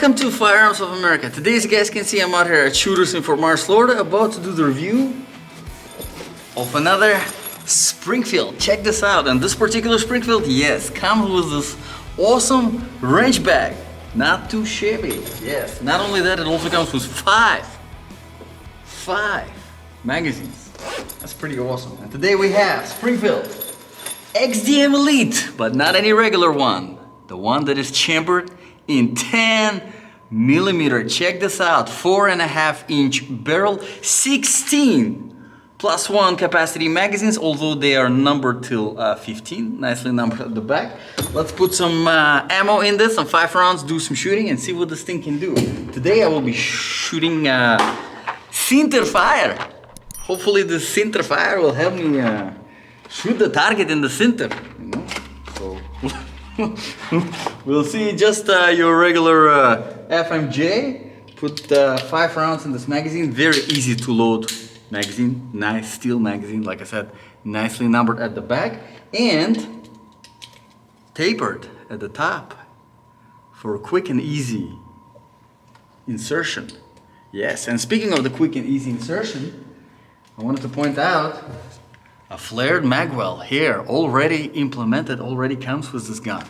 Welcome to Firearms of America. Today, as you guys can see, I'm out here at Shooters in Fort Myers, Florida, about to do the review of another Springfield. Check this out. And this particular Springfield, yes, comes with this awesome wrench bag. Not too shabby. Yes. Not only that, it also comes with five magazines. That's pretty awesome. And today we have Springfield XDM Elite, but not any regular one. The one that is chambered in 10mm. Check this out, 4.5-inch barrel, 16 +1 capacity magazines, although they are numbered till 15, nicely numbered at the back. Let's put some ammo in this, some 5 rounds, do some shooting and see what this thing can do. Today I will be shooting center fire. Hopefully the center fire will help me shoot the target in the center, you know? So we'll see. Just your regular FMJ. Put 5 rounds in this magazine. Very easy to load magazine. Nice steel magazine, like I said, nicely numbered at the back and tapered at the top for a quick and easy insertion. Yes, and speaking of the quick and easy insertion, I wanted to point out a flared magwell here, already implemented, already comes with this gun.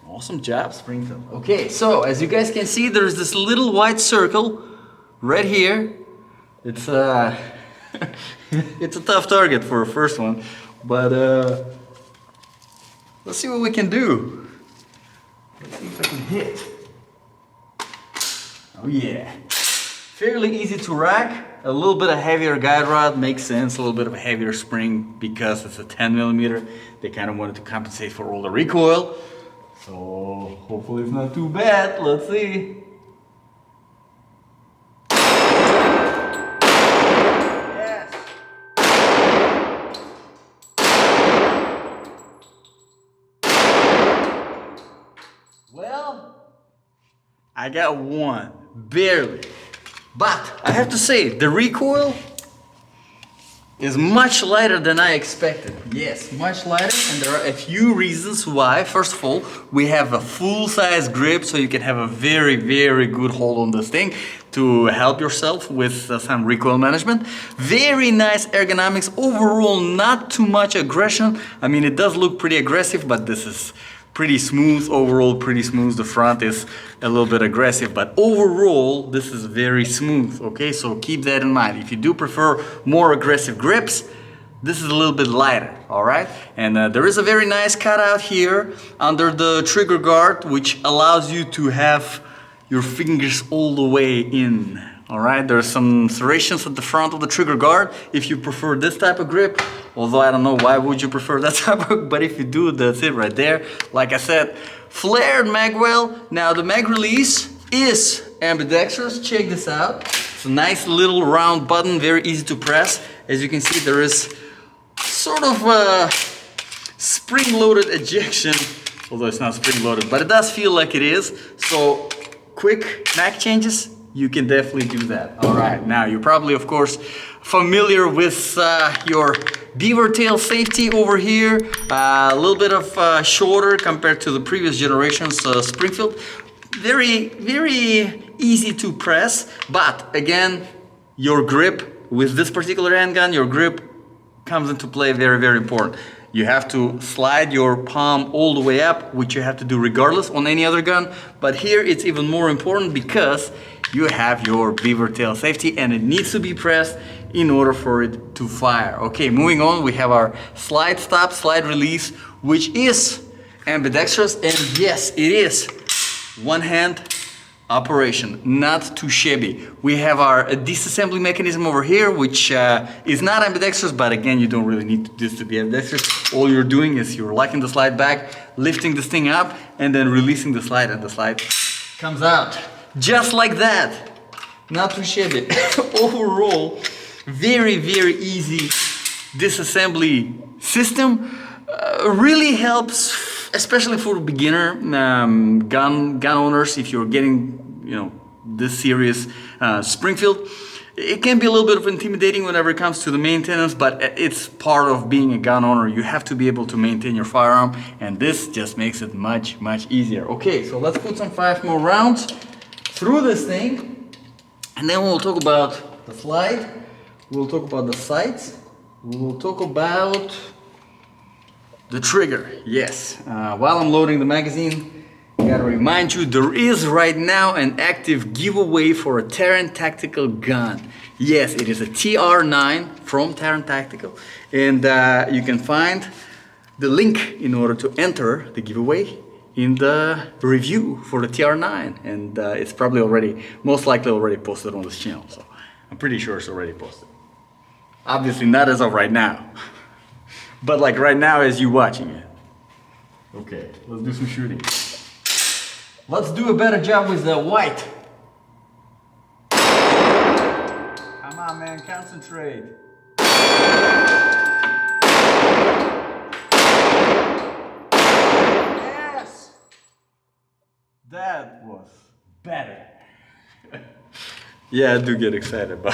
Awesome job, Springfield. Okay, so as you guys can see, there's this little white circle right here. It's it's a tough target for a first one, but let's see what we can do. Let's see if I can hit. Oh yeah. Fairly easy to rack. A little bit of heavier guide rod makes sense, a little bit of a heavier spring because it's a 10mm. They kind of wanted to compensate for all the recoil. So hopefully it's not too bad. Let's see. Yes. Well, I got one, barely. But I have to say, the recoil is much lighter than I expected. Yes, much lighter, and there are a few reasons why. First of all, we have a full-size grip, so you can have a very, very good hold on this thing to help yourself with some recoil management. Very nice ergonomics. Overall, not too much aggression. I mean, it does look pretty aggressive, but this is pretty smooth. Overall, pretty smooth. The front is a little bit aggressive, but overall, this is very smooth. Okay, so keep that in mind. If you do prefer more aggressive grips, this is a little bit lighter. All right, and there is a very nice cutout here under the trigger guard, which allows you to have your fingers all the way in. All right, there's some serrations at the front of the trigger guard if you prefer this type of grip, although I don't know why would you prefer that type of, but if you do, that's it right there. Like I said, flared magwell. Now the mag release is ambidextrous. Check this out. It's a nice little round button, very easy to press. As you can see, there is sort of a spring-loaded ejection, although it's not spring-loaded, but it does feel like it is. So quick mag changes, you can definitely do that. All right, now you're probably, of course, familiar with your beaver tail safety over here. A little bit of shorter compared to the previous generation's Springfield. Very, very easy to press, but again, your grip with this particular handgun, your grip comes into play. Very, very important. You have to slide your palm all the way up, which you have to do regardless on any other gun. But here it's even more important because you have your beaver tail safety and it needs to be pressed in order for it to fire. Okay, moving on, we have our slide stop, slide release, which is ambidextrous, and yes, it is one hand operation, not too shabby. We have our disassembly mechanism over here, which is not ambidextrous, but again, you don't really need this to be ambidextrous. All you're doing is you're locking the slide back, lifting this thing up, and then releasing the slide, and the slide comes out. Just like that. Not too shabby. Overall, very, very easy disassembly system. Really helps, especially for beginner gun owners. If you're getting, you know, this serious Springfield, it can be a little bit of intimidating whenever it comes to the maintenance, but it's part of being a gun owner. You have to be able to maintain your firearm, and this just makes it much, much easier. Okay, so let's put some 5 more rounds. through this thing, and then we'll talk about the slide, we'll talk about the sights, we'll talk about the trigger. Yes, while I'm loading the magazine, I gotta remind you, there is right now an active giveaway for a Tact tactical gun. Yes, it is a TR9 from Tact Tactical, and you can find the link in order to enter the giveaway in the review for the TR9, and it's probably already, most likely already posted on this channel, so I'm pretty sure it's already posted. Obviously not as of right now, but like right now as you watching it. Okay, let's do some shooting. Let's do a better job with the white. Come on, man, concentrate. Yes! That was better. Yeah, I do get excited about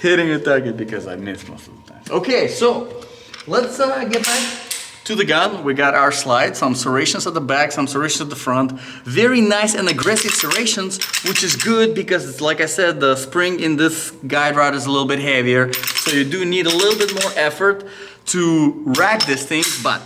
hitting a target because I miss most of the time. Okay, so let's get back to the gun. We got our slide, some serrations at the back, some serrations at the front. Very nice and aggressive serrations, which is good because it's, like I said, the spring in this guide rod is a little bit heavier, so you do need a little bit more effort to rack this thing, but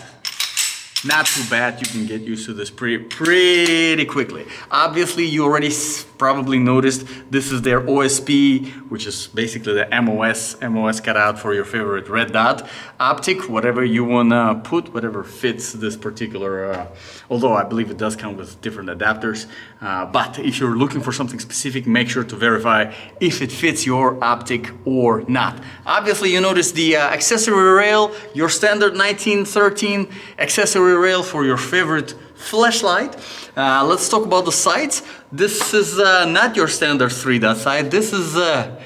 not too bad. You can get used to this pretty quickly. Obviously, you already probably noticed this is their OSP, which is basically the MOS cutout for your favorite red dot optic, whatever you wanna put, whatever fits this particular, although I believe it does come with different adapters, but if you're looking for something specific, make sure to verify if it fits your optic or not. Obviously, you notice the accessory rail, your standard 1913 accessory rail for your favorite flashlight. Let's talk about the sights. This is not your standard 3-dot sight. This is a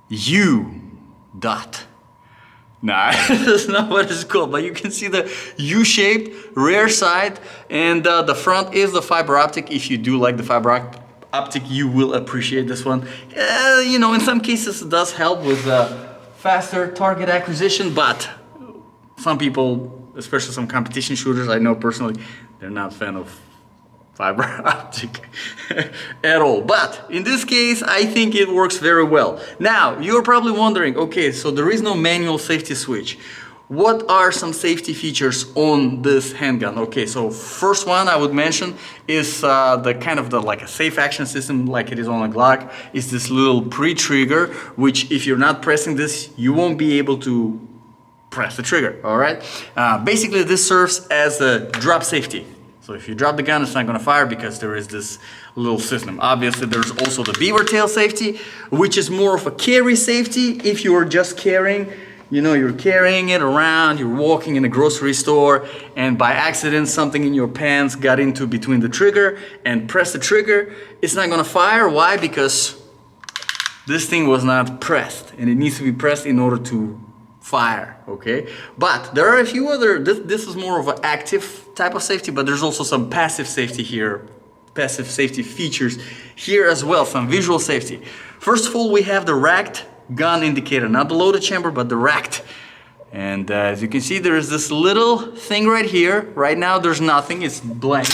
U-dot. Nah, that's not what it's called, but you can see the U-shaped rear sight, and the front is the fiber optic. If you do like the fiber optic, you will appreciate this one. You know, in some cases it does help with faster target acquisition, but some people, especially some competition shooters, I know personally, they're not a fan of fiber optic at all. But in this case, I think it works very well. Now, you're probably wondering, okay, so there is no manual safety switch. What are some safety features on this handgun? Okay, so first one I would mention is the kind of like a safe action system like it is on a Glock, is this little pre-trigger, which if you're not pressing this, you won't be able to press the trigger, all right? Basically, this serves as a drop safety. So if you drop the gun, it's not gonna fire because there is this little system. Obviously, there's also the beaver tail safety, which is more of a carry safety. If you are just carrying, you know, you're carrying it around, you're walking in a grocery store, and by accident, something in your pants got into between the trigger and press the trigger, it's not gonna fire. Why? Because this thing was not pressed, and it needs to be pressed in order to fire, okay? But there are a few other, this is more of an active type of safety, but there's also some passive safety here, passive safety features here as well, some visual safety. First of all, we have the racked gun indicator, not the loaded chamber, but the racked. And as you can see, there is this little thing right here. Right now, there's nothing, it's blank.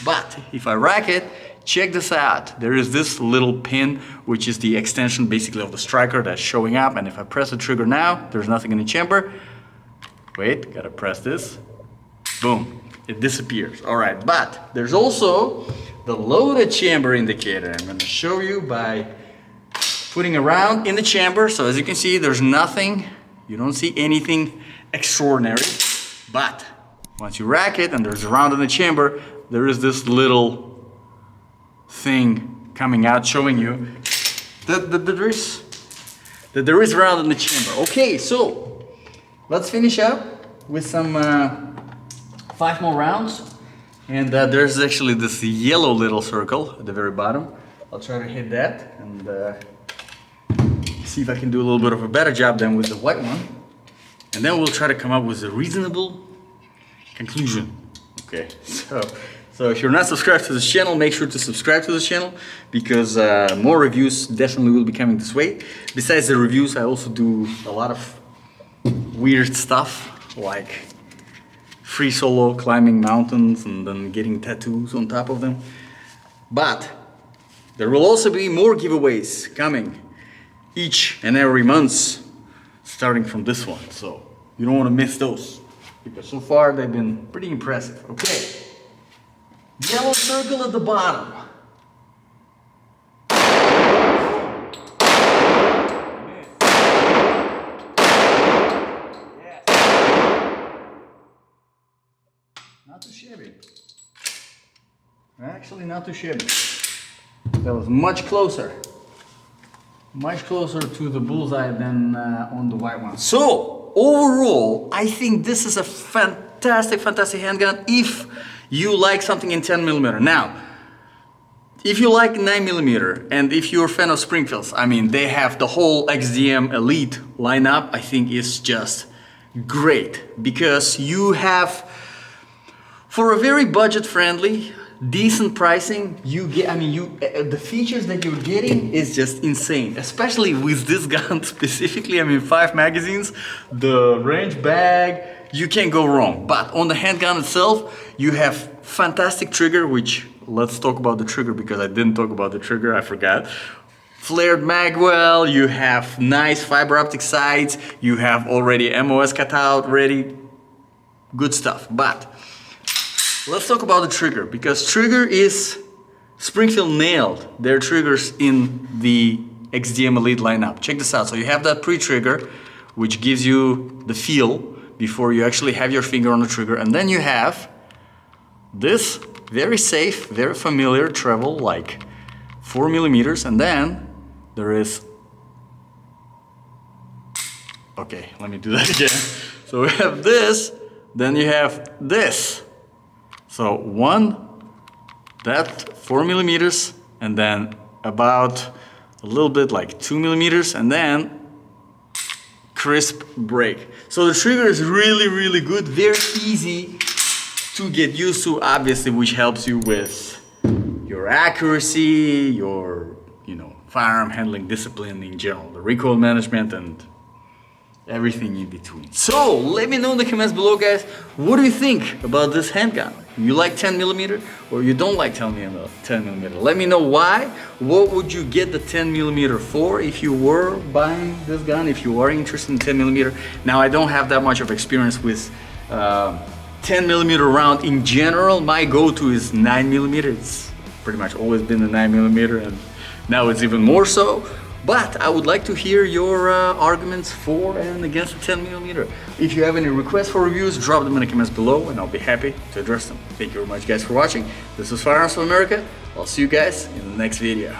But if I rack it, check this out. There is this little pin, which is the extension basically of the striker that's showing up. And if I press the trigger now, there's nothing in the chamber. Wait, gotta press this. Boom, it disappears. All right, but there's also the loaded chamber indicator. I'm gonna show you by putting a round in the chamber. So as you can see, there's nothing. You don't see anything extraordinary. But once you rack it and there's a round in the chamber, there is this little thing coming out showing you that there is round in the chamber. Okay, so let's finish up with some 5 more rounds, and there's actually this yellow little circle at the very bottom. I'll try to hit that and see if I can do a little bit of a better job than with the white one, and then we'll try to come up with a reasonable conclusion. Okay, so if you're not subscribed to this channel, make sure to subscribe to this channel, because more reviews definitely will be coming this way. Besides the reviews, I also do a lot of weird stuff, like free solo climbing mountains and then getting tattoos on top of them. But there will also be more giveaways coming each and every month, starting from this one. So you don't want to miss those, because so far they've been pretty impressive. Okay, yellow circle at the bottom. Not too shabby. Actually, not too shabby. That was much closer to the bullseye than on the white one. So overall, I think this is a fantastic handgun if you like something in 10mm. Now, if you like 9mm and if you're a fan of Springfields, I mean, they have the whole XDM Elite lineup. I think is just great, because you have, for a very budget-friendly, decent pricing, you get, I mean, the features that you're getting is just insane, especially with this gun specifically. I mean, 5 magazines, the range bag, you can't go wrong. But on the handgun itself, you have fantastic trigger, which, let's talk about the trigger, because I didn't talk about the trigger, I forgot. Flared magwell, you have nice fiber optic sights, you have already MOS cutout ready, good stuff. But let's talk about the trigger, because trigger is, Springfield nailed their triggers in the XDM Elite lineup. Check this out. So you have that pre-trigger, which gives you the feel before you actually have your finger on the trigger. And then you have this very safe, very familiar treble, like 4mm. And then there is, okay, let me do that again. So we have this, then you have this. So one, that 4mm, and then about a little bit like 2mm, and then crisp break. So the trigger is really good, very easy to get used to, obviously, which helps you with your accuracy, your, you know, firearm handling discipline in general, the recoil management, and everything in between. So let me know in the comments below, guys, what do you think about this handgun? You like 10mm or you don't like 10mm? Let me know why. What would you get the 10mm for if you were buying this gun, if you are interested in 10mm? Now, I don't have that much of experience with 10mm round in general. My go-to is 9mm. It's pretty much always been the 9mm, and now it's even more so. But I would like to hear your arguments for and against the 10mm. If you have any requests for reviews, drop them in the comments below and I'll be happy to address them. Thank you very much, guys, for watching. This is Firearms of America. I'll see you guys in the next video.